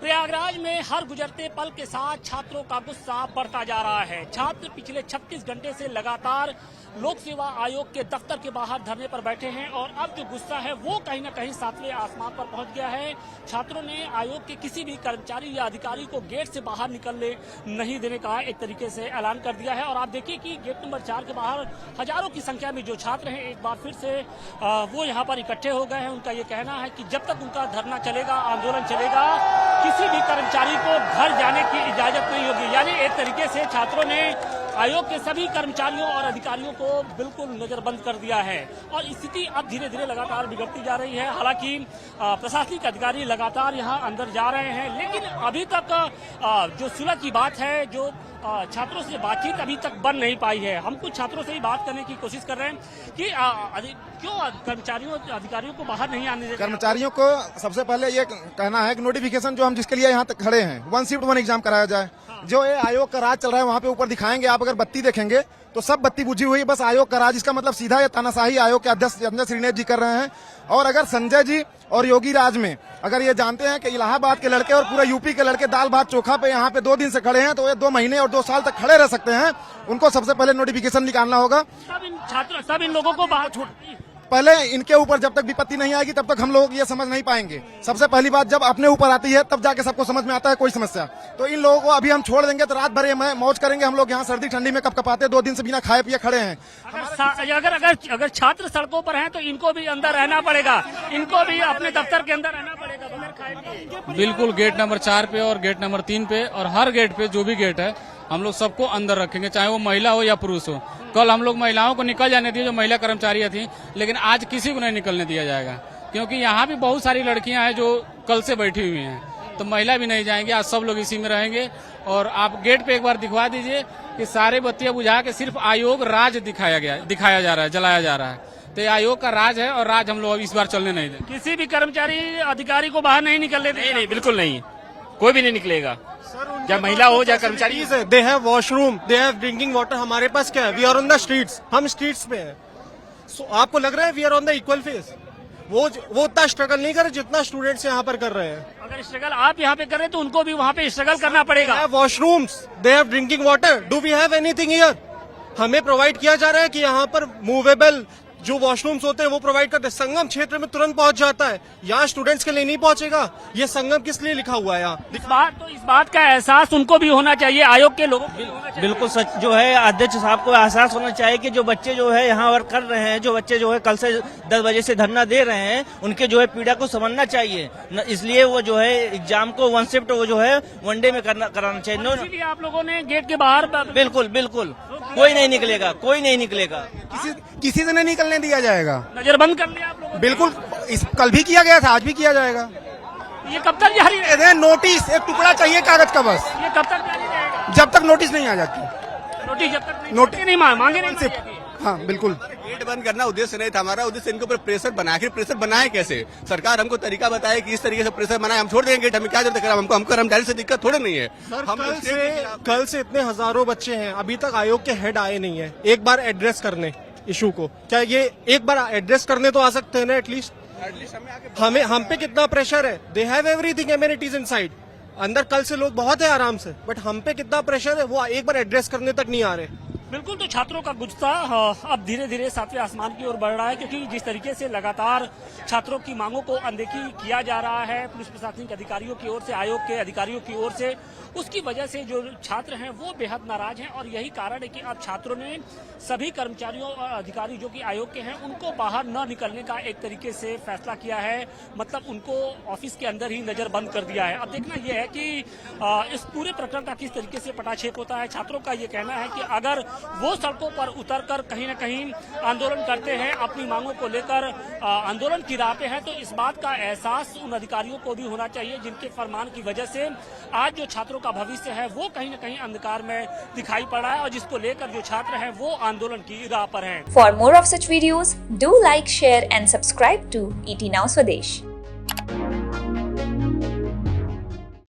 प्रयागराज में हर गुजरते पल के साथ छात्रों का गुस्सा बढ़ता जा रहा है। छात्र पिछले 36 घंटे से लगातार लोक सेवा आयोग के दफ्तर के बाहर धरने पर बैठे हैं और अब जो गुस्सा है वो कहीं न कहीं सातवें आसमान पर पहुंच गया है। छात्रों ने आयोग के किसी भी कर्मचारी या अधिकारी को गेट से बाहर निकलने नहीं देने का एक तरीके से ऐलान कर दिया है। और आप देखिए कि गेट नंबर 4 के बाहर हजारों की संख्या में जो छात्र हैं एक बार फिर से वो यहाँ पर इकट्ठे हो गए हैं। उनका ये कहना है कि जब तक उनका धरना चलेगा, आंदोलन चलेगा, किसी भी कर्मचारी को घर जाने की इजाजत नहीं होगी। यानी एक तरीके से छात्रों ने आयोग के सभी कर्मचारियों और अधिकारियों को बिल्कुल नजरबंद कर दिया है और स्थिति अब धीरे धीरे लगातार बिगड़ती जा रही है। हालांकि प्रशासनिक अधिकारी लगातार यहां अंदर जा रहे हैं, लेकिन अभी तक जो सुलह की बात है, जो छात्रों से बातचीत अभी तक बन नहीं पाई है। हम कुछ छात्रों से ही बात करने की कोशिश कर रहे हैं कि क्यों कर्मचारियों अधिकारियों को बाहर नहीं आने देते। कर्मचारियों को सबसे पहले ये कहना है कि नोटिफिकेशन जो हम जिसके लिए यहाँ तक खड़े हैं 1 शिफ्ट 1 एग्जाम कराया जाए। जो ये आयोग का राज चल रहा है वहाँ पे ऊपर दिखाएंगे आप, अगर बत्ती देखेंगे तो सब बत्ती बुझी हुई है, बस आयोग का राज। इसका मतलब सीधा ये तानाशाही आयोग के अध्यक्ष श्रीनेत जी कर रहे हैं। और अगर संजय जी और योगी राज में अगर ये जानते हैं कि इलाहाबाद के लड़के और पूरा यूपी के लड़के दाल भात चोखा पे यहाँ पे 2 दिन से खड़े हैं, तो ये 2 महीने और 2 साल तक खड़े रह सकते हैं। उनको सबसे पहले नोटिफिकेशन निकालना होगा। सब इन लोगों को बाहर छोड़, पहले इनके ऊपर जब तक विपत्ति नहीं आएगी तब तक हम लोग ये समझ नहीं पाएंगे। सबसे पहली बात जब अपने ऊपर आती है तब जाके सबको समझ में आता है कोई समस्या। तो इन लोगों को अभी हम छोड़ देंगे तो रात भर ये मौज करेंगे। हम लोग यहाँ सर्दी ठंडी में कपकपाते 2 दिन से बिना खाए पिए खड़े हैं। अगर छात्र सड़कों पर हैं तो इनको भी अंदर रहना पड़ेगा, इनको भी अपने दफ्तर के अंदर रहना पड़ेगा बगैर खाए पिए। बिल्कुल, गेट नंबर 4 पे और गेट नंबर 3 पे और हर गेट पे जो भी गेट है हम लोग सबको अंदर रखेंगे, चाहे वो महिला हो या पुरुष हो। कल हम लोग महिलाओं को निकल जाने दिए जो महिला कर्मचारियां थी, लेकिन आज किसी को नहीं निकलने दिया जाएगा, क्योंकि यहाँ भी बहुत सारी लड़कियां हैं जो कल से बैठी हुई हैं, तो महिला भी नहीं जाएंगे। आज सब लोग इसी में रहेंगे। और आप गेट पे एक बार दिखवा दीजिए कि सारे बत्तियां बुझा के सिर्फ आयोग राज दिखाया जा रहा है, जलाया जा रहा है। तो ये आयोग का राज है और राज हम लोग इस बार चलने नहीं देंगे। किसी भी कर्मचारी अधिकारी को बाहर नहीं निकलने देंगे। नहीं, बिल्कुल नहीं, कोई भी नहीं निकलेगा, या महिला हो या कर्मचारी। They have washroom, they have drinking water. हमारे पास क्या है? We are on the streets, हम स्ट्रीट्स पे हैं। आपको लग रहा है we are on the equal face? वो उतना स्ट्रगल नहीं करे जितना स्टूडेंट्स यहाँ पर कर रहे हैं। अगर स्ट्रगल आप यहाँ पे कर रहे हैं तो उनको भी वहाँ पे स्ट्रगल करना पड़ेगा। Washrooms, they have drinking water, do we have anything here? हमें प्रोवाइड किया जा रहा है कि यहाँ पर मूवेबल जो वॉशरूम्स होते हैं वो प्रोवाइड करते हैं। संगम क्षेत्र में तुरंत पहुंच जाता है, यहाँ स्टूडेंट्स के लिए नहीं पहुंचेगा। ये संगम किस लिए लिखा हुआ है यहाँ? इस बात का एहसास उनको भी होना चाहिए, आयोग के लोगों को। बिल्कुल सच जो है, अध्यक्ष साहब को एहसास होना चाहिए कि जो बच्चे जो है यहाँ वर्क कर रहे हैं, जो बच्चे जो है कल से 10 बजे से धरना दे रहे हैं, उनके जो है पीड़ा को समझना चाहिए। इसलिए वो जो है एग्जाम को 1 शिफ्ट वो जो है 1 डे में कराना चाहिए। आप लोगों ने गेट के बाहर बिल्कुल बिल्कुल कोई नहीं निकलेगा, कोई नहीं निकलेगा, किसी से नहीं निकलने दिया जाएगा। नजरबंद कर लिया आप लोगों ने। बिल्कुल, कल भी किया गया था, आज भी किया जाएगा। ये कब तक जारी रहेगा? नोटिस, एक टुकड़ा चाहिए कागज का बस। ये कब तक जारी रहेगा? जब तक नोटिस नहीं आ जाती। नोटिस जब तक नोटिस नहीं मांगे नहीं। हाँ बिल्कुल। गेट बंद करना उद्देश्य नहीं था हमारा। उद्देश्य इनके ऊपर प्रेशर बना के, प्रेशर बनाए कैसे? सरकार हमको तरीका बताए कि इस तरीके से प्रेशर बनाए, हम छोड़ देंगे गेट। हमें क्या जरूरत है? हमको कर्मचारी से दिक्कत थोड़े नहीं है। कल से इतने हजारों बच्चे हैं, अभी तक आयोग के हेड आए नहीं है एक बार एड्रेस करने इशू को। क्या ये एक बार एड्रेस करने तो आ सकते हैं ना एटलीस्ट? हम पे कितना प्रेशर है? They have everything amenities inside. अंदर कल से लोग बहुत है आराम से, बट हम पे कितना प्रेशर है वो एक बार एड्रेस करने तक नहीं आ रहे। बिल्कुल, तो छात्रों का गुस्सा अब धीरे धीरे सातवें आसमान की ओर बढ़ रहा है, क्योंकि जिस तरीके से लगातार छात्रों की मांगों को अनदेखी किया जा रहा है पुलिस प्रशासनिक अधिकारियों की ओर से, आयोग के अधिकारियों की ओर से, उसकी वजह से जो छात्र हैं वो बेहद नाराज हैं। और यही कारण है कि अब छात्रों ने सभी कर्मचारियों और अधिकारी जो कि आयोग के हैं उनको बाहर न निकलने का एक तरीके से फैसला किया है। मतलब उनको ऑफिस के अंदर ही नजर बंद कर दिया है। अब देखना यह है कि इस पूरे प्रकरण का किस तरीके से पटाक्षेप होता है। छात्रों का ये कहना है कि अगर वो सड़कों पर उतरकर कहीं न कहीं आंदोलन करते हैं, अपनी मांगों को लेकर आंदोलन की राह पे है, तो इस बात का एहसास उन अधिकारियों को भी होना चाहिए जिनके फरमान की वजह से आज जो छात्रों का भविष्य है वो कहीं न कहीं अंधकार में दिखाई पड़ा है और जिसको लेकर जो छात्र हैं वो आंदोलन की राह पर हैं। For more of such videos, do like, share and subscribe to ET Now Swadesh.